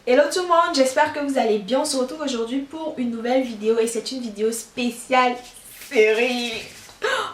Hello tout le monde, j'espère que vous allez bien. On se retrouve aujourd'hui pour une nouvelle vidéo et c'est une vidéo spéciale série.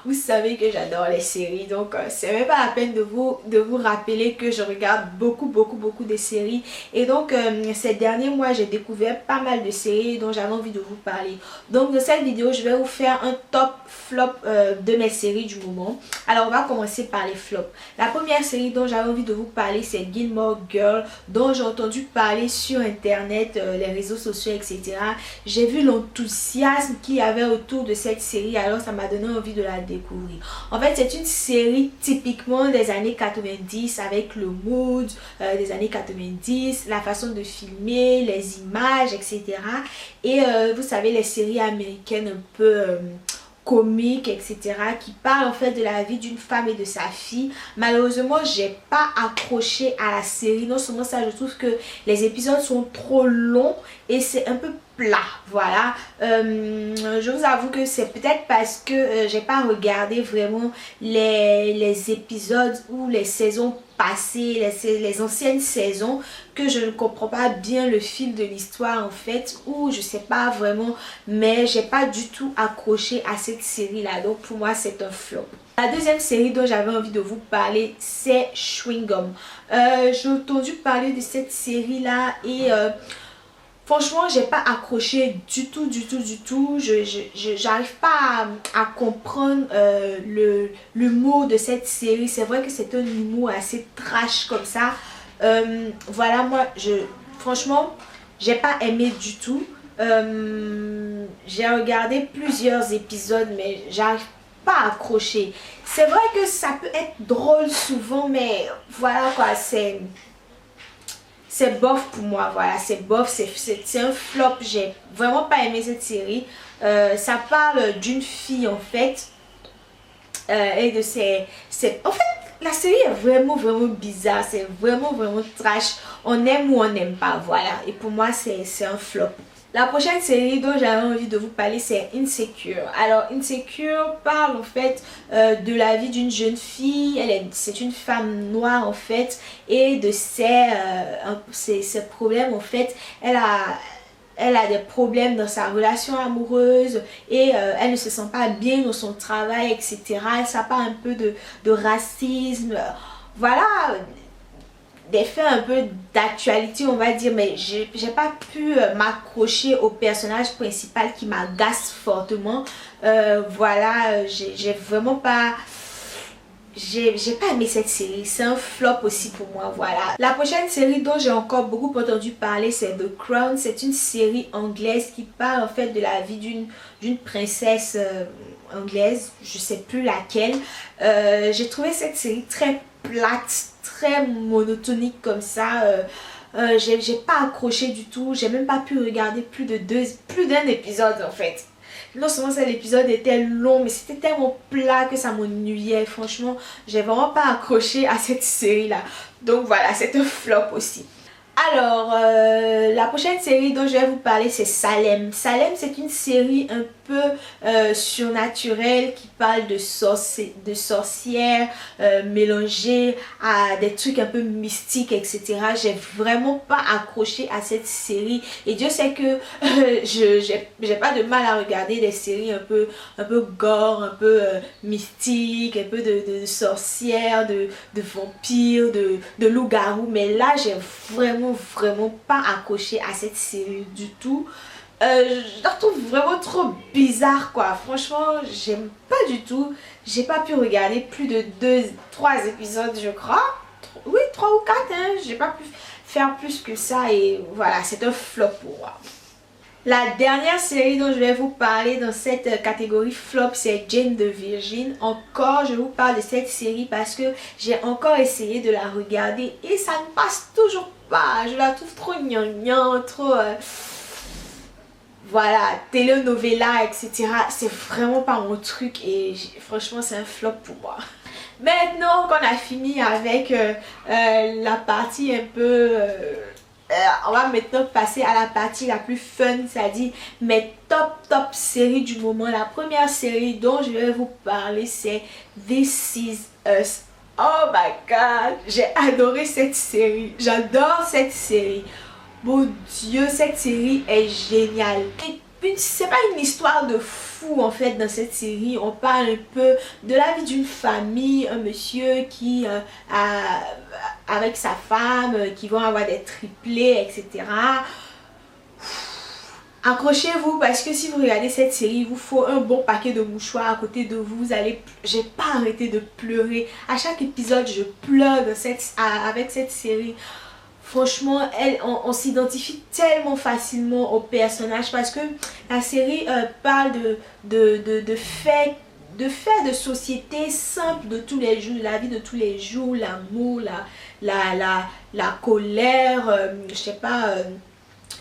Vous savez que j'adore les séries, donc c'est même pas la peine de vous rappeler que je regarde beaucoup de séries. Et donc ces derniers mois j'ai découvert pas mal de séries dont j'avais envie de vous parler. Donc dans cette vidéo je vais vous faire un top flop de mes séries du moment. Alors on va commencer par les flops. La première série dont j'avais envie de vous parler c'est Gilmore Girls, dont j'ai entendu parler sur internet, les réseaux sociaux, etc. J'ai vu l'enthousiasme qu'il y avait autour de cette série, alors ça m'a donné envie de la découvrir. En fait c'est une série typiquement des années 90 avec le mood des années 90, la façon de filmer, les images, etc. Et vous savez les séries américaines un peu comiques, etc. qui parlent en fait de la vie d'une femme et de sa fille. Malheureusement j'ai pas accroché à la série. Non seulement ça, je trouve que les épisodes sont trop longs et c'est un peu plat, voilà. Je vous avoue que c'est peut-être parce que j'ai pas regardé vraiment les épisodes ou les saisons passées, les anciennes saisons, que je ne comprends pas bien le fil de l'histoire en fait, ou je sais pas vraiment, mais j'ai pas du tout accroché à cette série là, donc pour moi c'est un flop. La deuxième série dont j'avais envie de vous parler c'est Chewing Gum. J'ai entendu parler de cette série là et franchement j'ai pas accroché du tout. J'arrive pas à comprendre l'humour de cette série. C'est vrai que c'est un humour assez trash comme ça. Voilà, moi franchement j'ai pas aimé du tout. J'ai regardé plusieurs épisodes mais j'arrive pas à accrocher. C'est vrai que ça peut être drôle souvent, mais voilà quoi, c'est bof pour moi, voilà, c'est bof, c'est un flop. J'ai vraiment pas aimé cette série. Ça parle d'une fille en fait et de en fait la série est vraiment bizarre, c'est vraiment trash. On aime ou on n'aime pas, voilà, et pour moi c'est un flop. La prochaine série dont j'avais envie de vous parler c'est Insecure. Alors Insecure parle en fait de la vie d'une jeune fille. C'est une femme noire en fait et de ses problèmes en fait. Elle a des problèmes dans sa relation amoureuse et elle ne se sent pas bien dans son travail, etc. Ça parle un peu de racisme, voilà, des faits un peu d'actualité on va dire, mais j'ai pas pu m'accrocher au personnage principal qui m'agace fortement. Voilà, j'ai vraiment pas... J'ai pas aimé cette série, c'est un flop aussi pour moi, voilà. La prochaine série dont j'ai encore beaucoup entendu parler c'est The Crown. C'est une série anglaise qui parle en fait de la vie d'une princesse anglaise, je sais plus laquelle. J'ai trouvé cette série très plate, très monotonique comme ça. J'ai pas accroché du tout, j'ai même pas pu regarder plus d'un épisode en fait. Non seulement l'épisode était long, mais c'était tellement plat que ça m'ennuyait. Franchement, j'ai vraiment pas accroché à cette série là. Donc voilà, c'est un flop aussi. Alors, la prochaine série dont je vais vous parler c'est Salem. Salem c'est une série un peu surnaturelle qui parle de sorcières mélangées à des trucs un peu mystiques, etc. J'ai vraiment pas accroché à cette série et Dieu sait que j'ai pas de mal à regarder des séries un peu gore, un peu mystiques, un peu de sorcières, de vampires, de loups-garous, mais là j'ai vraiment pas accroché à cette série du tout. Je la trouve vraiment trop bizarre quoi. Franchement j'aime pas du tout. J'ai pas pu regarder plus de 3 épisodes je crois. Oui, 3 ou 4 hein. J'ai pas pu faire plus que ça et voilà, c'est un flop pour moi. La dernière série dont je vais vous parler dans cette catégorie flop c'est Jane the Virgin. Encore je vous parle de cette série parce que j'ai encore essayé de la regarder et ça ne passe toujours pas. Je la trouve trop gnangnan, trop voilà, telenovela, etc. C'est vraiment pas mon truc et franchement c'est un flop pour moi. Maintenant qu'on a fini avec la partie un peu... on va maintenant passer à la partie la plus fun, c'est-à-dire mes top séries du moment. La première série dont je vais vous parler c'est This Is Us. Oh my god, j'ai adoré cette série, j'adore cette série. Mon Dieu, cette série est géniale. C'est pas une histoire de fou en fait dans cette série. On parle un peu de la vie d'une famille, un monsieur qui avec sa femme, qui vont avoir des triplés, etc. Accrochez-vous parce que si vous regardez cette série, il vous faut un bon paquet de mouchoirs à côté de vous. J'ai pas arrêté de pleurer. À chaque épisode, je pleure avec cette série. Franchement, on s'identifie tellement facilement au personnage parce que la série parle de faits de société simples de tous les jours, la vie de tous les jours, l'amour, la colère, je sais pas,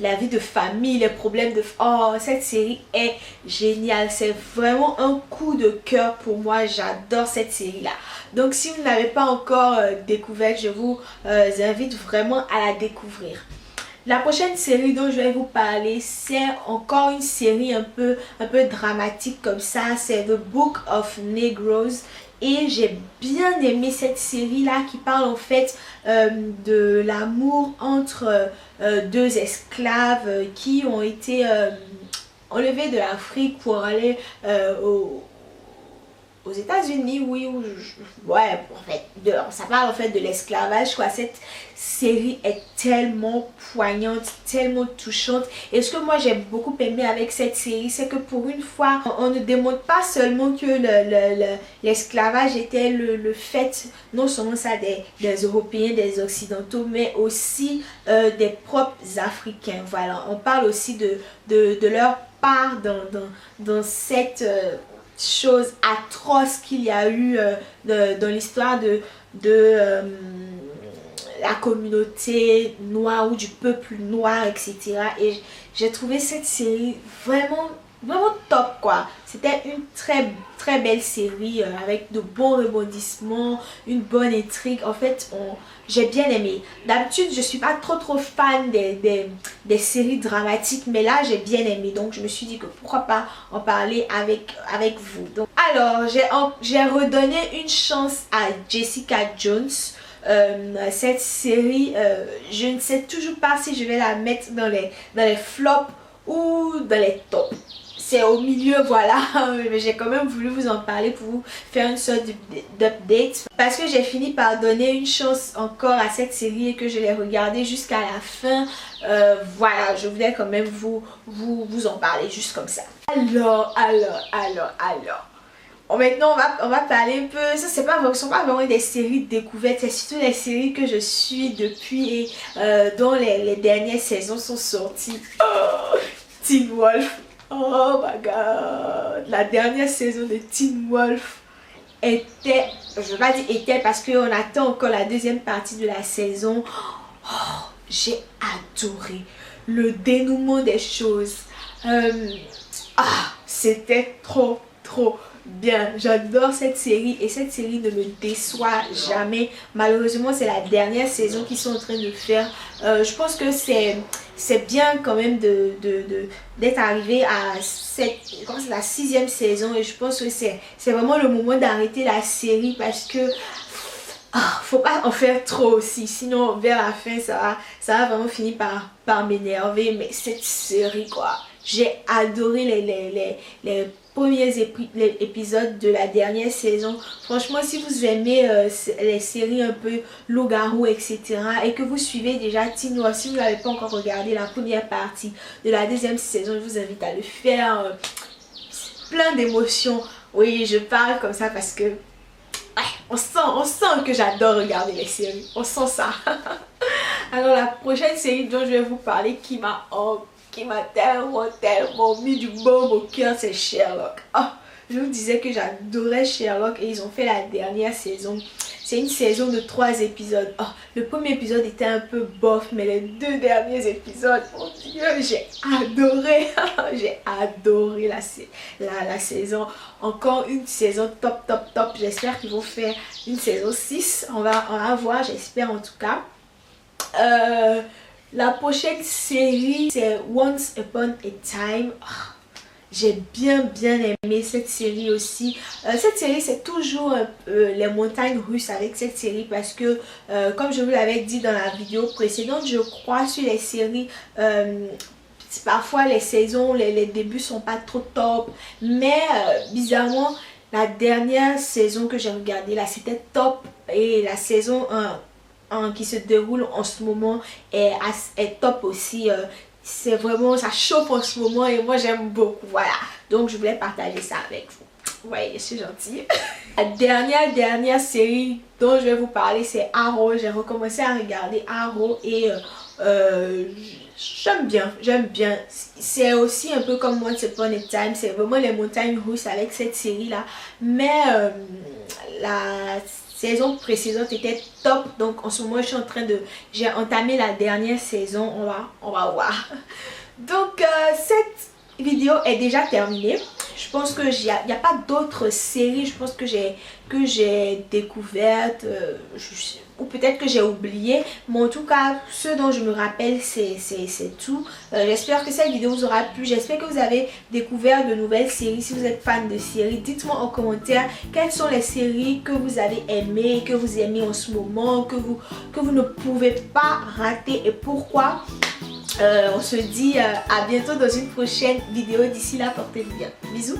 la vie de famille, les problèmes de... Oh, cette série est géniale. C'est vraiment un coup de cœur pour moi. J'adore cette série-là. Donc, si vous ne l'avez pas encore découverte, je vous invite vraiment à la découvrir. La prochaine série dont je vais vous parler, c'est encore une série un peu dramatique comme ça. C'est The Book of Negroes. Et j'ai bien aimé cette série-là qui parle en fait de l'amour entre deux esclaves qui ont été enlevés de l'Afrique pour aller aux États-Unis, oui, ouais, en fait, ça parle en fait de l'esclavage, quoi. Cette série est tellement poignante, tellement touchante. Et ce que moi j'ai beaucoup aimé avec cette série, c'est que pour une fois, on ne démontre pas seulement que l'esclavage était le fait, non seulement ça des Européens, des Occidentaux, mais aussi des propres Africains. Voilà, on parle aussi de leur part dans cette... chose atroce qu'il y a eu dans l'histoire de la communauté noire ou du peuple noir, etc. Et j'ai trouvé cette série vraiment top, quoi. C'était une très belle série avec de bons rebondissements, une bonne intrigue. En fait, j'ai bien aimé. D'habitude, je suis pas trop fan des séries dramatiques, mais là, j'ai bien aimé. Donc, je me suis dit que pourquoi pas en parler avec vous. Donc, alors, j'ai redonné une chance à Jessica Jones. Cette série, je ne sais toujours pas si je vais la mettre dans les flops ou dans les tops. C'est au milieu, voilà. Mais j'ai quand même voulu vous en parler pour vous faire une sorte d'update. Parce que j'ai fini par donner une chance encore à cette série et que je l'ai regardée jusqu'à la fin. Voilà, je voulais quand même vous en parler juste comme ça. Alors. Maintenant, on va parler un peu. Ça, ce sont pas vraiment des séries de découvertes. C'est surtout les séries que je suis depuis et dont les dernières saisons sont sorties. Oh, Teen Wolf. Oh my god, la dernière saison de Teen Wolf était, je ne vais pas dire était parce qu'on attend encore la deuxième partie de la saison. Oh, j'ai adoré le dénouement des choses. C'était trop bien. J'adore cette série et cette série ne me déçoit jamais. Malheureusement, c'est la dernière saison qu'ils sont en train de faire. Je pense que c'est bien quand même d'être arrivé à la 6e saison et je pense que c'est vraiment le moment d'arrêter la série parce que faut pas en faire trop aussi, sinon vers la fin ça va vraiment finir par m'énerver. Mais cette série, quoi, j'ai adoré les premiers épisodes de la dernière saison. Franchement, si vous aimez les séries un peu loup-garou, etc. et que vous suivez déjà Teen Wolf, si vous n'avez pas encore regardé la première partie de la deuxième saison, je vous invite à le faire. Plein d'émotions. Oui, je parle comme ça parce que on sent que j'adore regarder les séries. On sent ça. Alors la prochaine série dont je vais vous parler qui m'a tellement mis du baume au cœur, c'est Sherlock. Je vous disais que j'adorais Sherlock et ils ont fait la dernière saison. C'est une saison de 3 épisodes. Le premier épisode était un peu bof, mais les 2 derniers épisodes, mon Dieu, j'ai adoré. J'ai adoré la saison. Encore une saison top. J'espère qu'ils vont faire une saison 6. On va voir, j'espère en tout cas. La prochaine série, c'est Once Upon a Time. J'ai bien aimé cette série aussi. Cette série, c'est toujours les montagnes russes avec cette série parce que comme je vous l'avais dit dans la vidéo précédente, je crois sur les séries, parfois les saisons, les débuts sont pas trop top, mais bizarrement la dernière saison que j'ai regardée là, c'était top, et la saison 1 qui se déroule en ce moment est top aussi. C'est vraiment, ça chauffe en ce moment et moi j'aime beaucoup, voilà. Donc je voulais partager ça avec vous. Ouais, je suis gentille. La dernière série dont je vais vous parler, c'est Arrow. J'ai recommencé à regarder Arrow et j'aime bien. C'est aussi un peu comme Once Upon a Time, c'est vraiment les montagnes russes avec cette série là. Mais la saison précédente était top, donc en ce moment je suis en train de, j'ai entamé la dernière saison, on va voir. Donc cette vidéo est déjà terminée. Je pense que il n'y a pas d'autres séries, je pense que j'ai découvertes, ou peut-être que j'ai oublié, mais en tout cas ce dont je me rappelle c'est tout. J'espère que cette vidéo vous aura plu, j'espère que vous avez découvert de nouvelles séries. Si vous êtes fan de séries, dites-moi en commentaire quelles sont les séries que vous avez aimées, que vous aimez en ce moment, que vous ne pouvez pas rater et pourquoi. On se dit à bientôt dans une prochaine vidéo. D'ici là, portez-vous bien. Bisous.